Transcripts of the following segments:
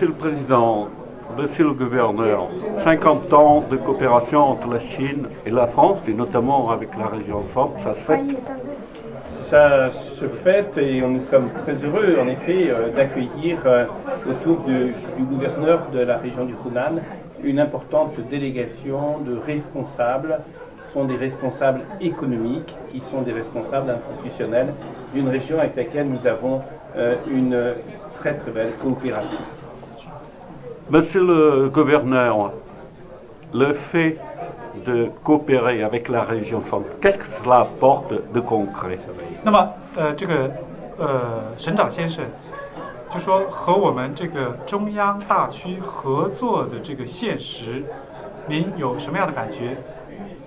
Monsieur le Président, Monsieur le Gouverneur, 50 ans de coopération entre la Chine et la France, et notamment avec la région centre, ça se fait. Ça se fait et nous sommes très heureux en effet d'accueillir autour du gouverneur de la région du Hunan une importante délégation de responsables, qui sont des responsables économiques, qui sont des responsables institutionnels d'une région avec laquelle nous avons une très très belle coopération. Monsieur le Gouverneur, le fait de coopérer avec la région centre, qu'est-ce que cela apporte de concret? 那么，省长先生就说和我们这个中央大区合作的这个现实，您有什么样的感觉？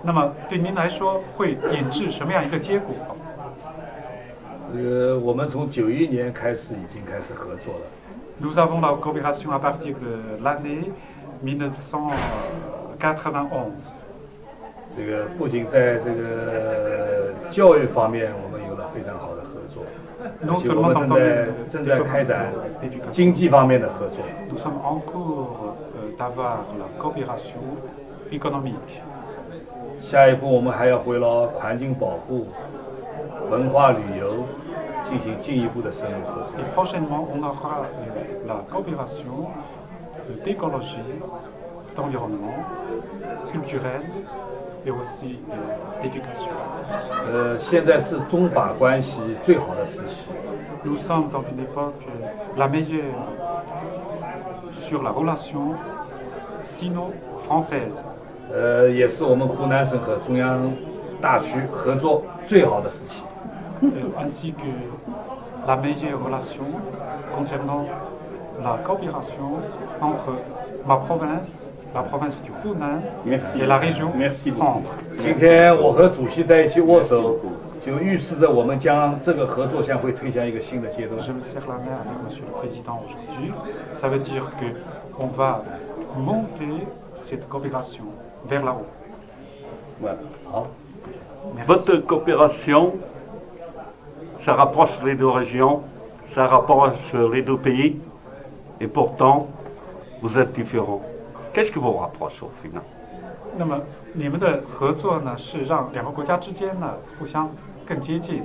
那么对您来说会引致什么样一个结果？我们从91年开始已经开始合作了。Nous avons la coopération à partir de l'année 1991。这个不仅在这个教育方面，我们有了非常好的合作，而且我们正在开展经济方面的合作。Nous sommes en cours d'avoir la coopération économique。下一步我们还要围绕环境保护、文化旅游进行进一步的深入合作。Et prochainement, on aura la coopération d'écologie, d'environnement, culturel et aussi d'éducation. 现在是中法关系最好的时期。Nous sommes dans une époque la meilleure sur la relation sino-française. 也是我们湖南省和中央大区合作最好的时期。Ainsi que la meilleure relation concernant la coopération entre ma province, la province du Hunan et la région centre. 今天我和主席在一起握手，就预示着我们将这个合作将会推向一个新的阶段。 Je me serre la main avec Monsieur le Président aujourd'hui. Ça veut dire que on va monter cette coopération vers là-haut. Voilà. Votre coopération, ça rapproche les deux régions, ça rapproche les deux pays, et pourtant, vous êtes différents. Qu'est-ce qui vous rapproche au final? 那么你们的合作呢，是让两个国家之间呢互相更接近，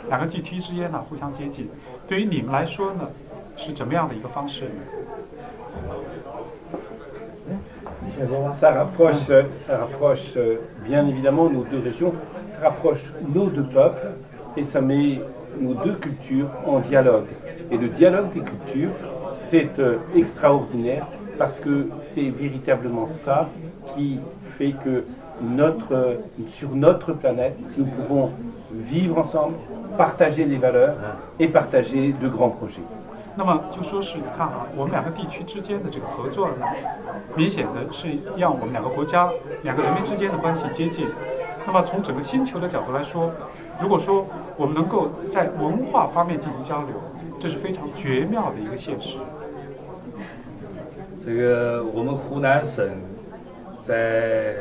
两个地区之间呢互相接近。对于你们来说呢，是怎么样的一个方式呢？ Ça rapproche bien évidemment nos deux régions, ça rapproche nos deux peuples et ça met nos deux cultures en dialogue. Et le dialogue des cultures, c'est extraordinaire parce que c'est véritablement ça qui fait que sur notre planète, nous pouvons vivre ensemble, partager les valeurs et partager de grands projets. 那么就说是看啊，我们两个地区之间的这个合作呢，明显的是让我们两个国家、两个人民之间的关系接近。那么从整个星球的角度来说，如果说我们能够在文化方面进行交流，这是非常绝妙的一个现实。这个我们湖南省在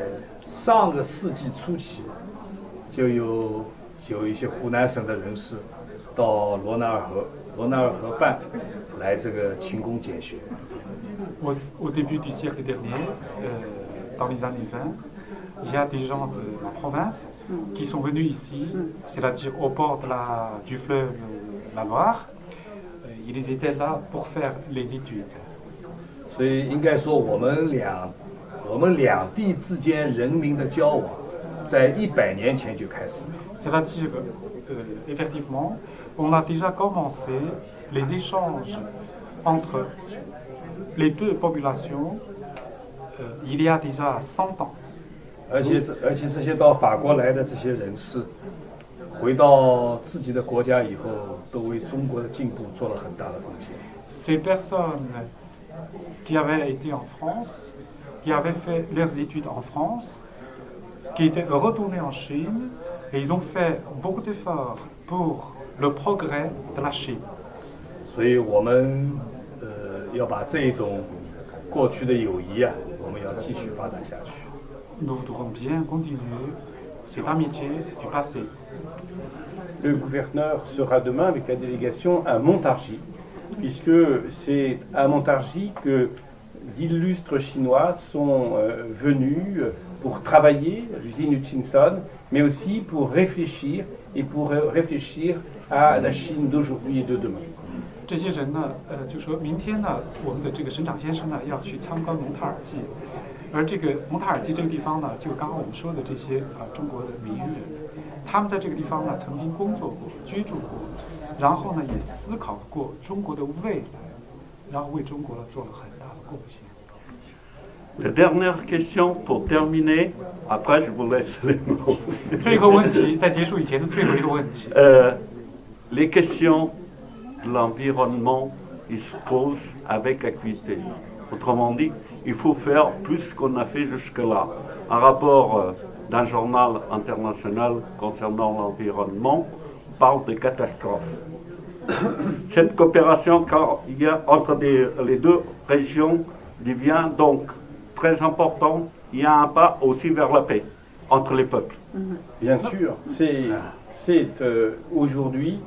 上个世纪初期就有一些湖南省的人士到罗纳尔河畔来这个勤工俭学。Au début du siècle dernier, dans les années 20, il y a des gens de la province qui sont venus ici, c'est-à-dire au bord du fleuve la Loire. Ils étaient là pour faire les études. 所以应该说，我们两地之间人民的交往，在100年前就开始。C'est-à-dire, effectivement, on a déjà commencé les échanges entre les deux populations il y a déjà 100 ans. 而且这些到法国来的这些人士，回到自己的国家以后，都为中国的进步做了很大的贡献。Ces personnes qui avaient été en France, qui avaient fait leurs études en France, qui étaient retournés en Chine, et ils ont fait beaucoup d'efforts pour le progrès de la Chine. 所以我们要把这一种过去的友谊啊，我们要继续发展下去。Nous voudrons bien continuer cette amitié du passé. Le gouverneur sera demain avec la délégation à Montargis puisque c'est à Montargis que d'illustres Chinois sont venus pour travailler à l'usine Hutchinson, mais aussi pour réfléchir à la Chine d'aujourd'hui et de demain. 这些人呢，就说明天呢，我们的这个省长先生呢要去参观蒙塔尔济，而这个蒙塔尔济这个地方呢，就刚刚我们说的这些中国的名人，他们在这个地方呢曾经工作过、居住过，然后呢也思考过中国的未来，然后为中国做了很大的贡献。 La dernière question pour terminer, après je vous laisse les mots. 最后问题，在结束以前的最后一个问题。Les questions de l'environnement, ils se posent avec acuité. Autrement dit, il faut faire plus qu'on a fait jusque-là. Un rapport d'un journal international concernant l'environnement parle de catastrophes. Cette coopération qu'il y a entre les deux régions devient donc très important. Il y a un pas aussi vers la paix entre les peuples. Bien sûr, c'est aujourd'hui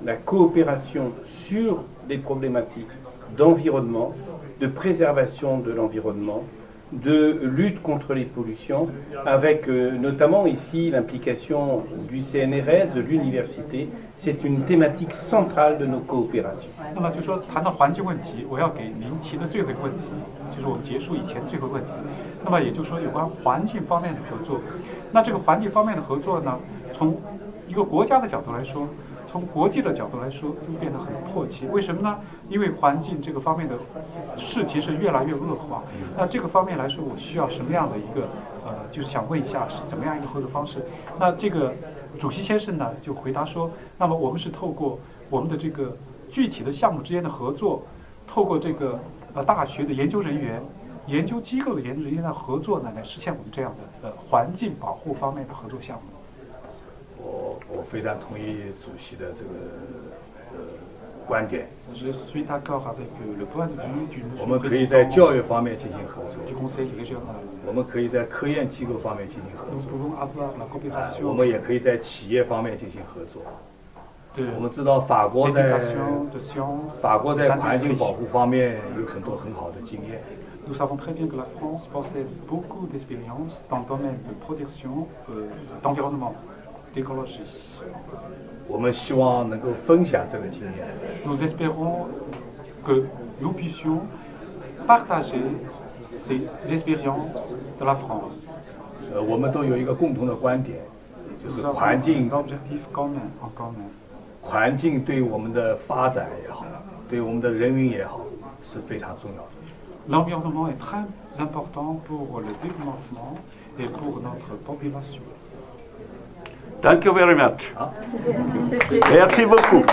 la coopération sur les problématiques d'environnement, de préservation de l'environnement, de lutte contre les pollutions, avec notamment ici l'implication du CNRS, de l'université. C'est une thématique centrale de nos coopérations. 那么就说谈到环境问题，我要给您提的最后一个问题，就是我们结束以前的最后一个问题。那么也就是说有关环境方面的合作。那这个环境方面的合作呢，从一个国家的角度来说，从国际的角度来说，就变得很迫切。为什么呢？因为环境这个方面的事情是越来越恶化。那这个方面来说，我需要什么样的一个就是想问一下是怎么样一个合作方式？那这个主席先生呢就回答说，那么我们是透过我们的这个具体的项目之间的合作，透过这个大学的研究人员、研究机构的研究人员的合作呢，来实现我们这样的环境保护方面的合作项目。我非常同意主席的这个观点。我们可以在教育方面进行合作，我们可以在科研机构方面进行合作，我们也可以在企业方面进行合作。我们知道法国在环境保护方面有很多很好的经验。Nous savons très bien que la France possède beaucoup d'expérience dans le domaine de protection d'environnement, d'écologie. 我们希望能够分享这个经验。Nous espérons que nous puissions partager ces expériences de la France. 我们都有一个共同的观点，就是环境。环境对我们的发展也好，对我们的人民也好，是非常重要的。L'environnement est très important pour le développement et pour notre population. Thank you very much. Merci beaucoup.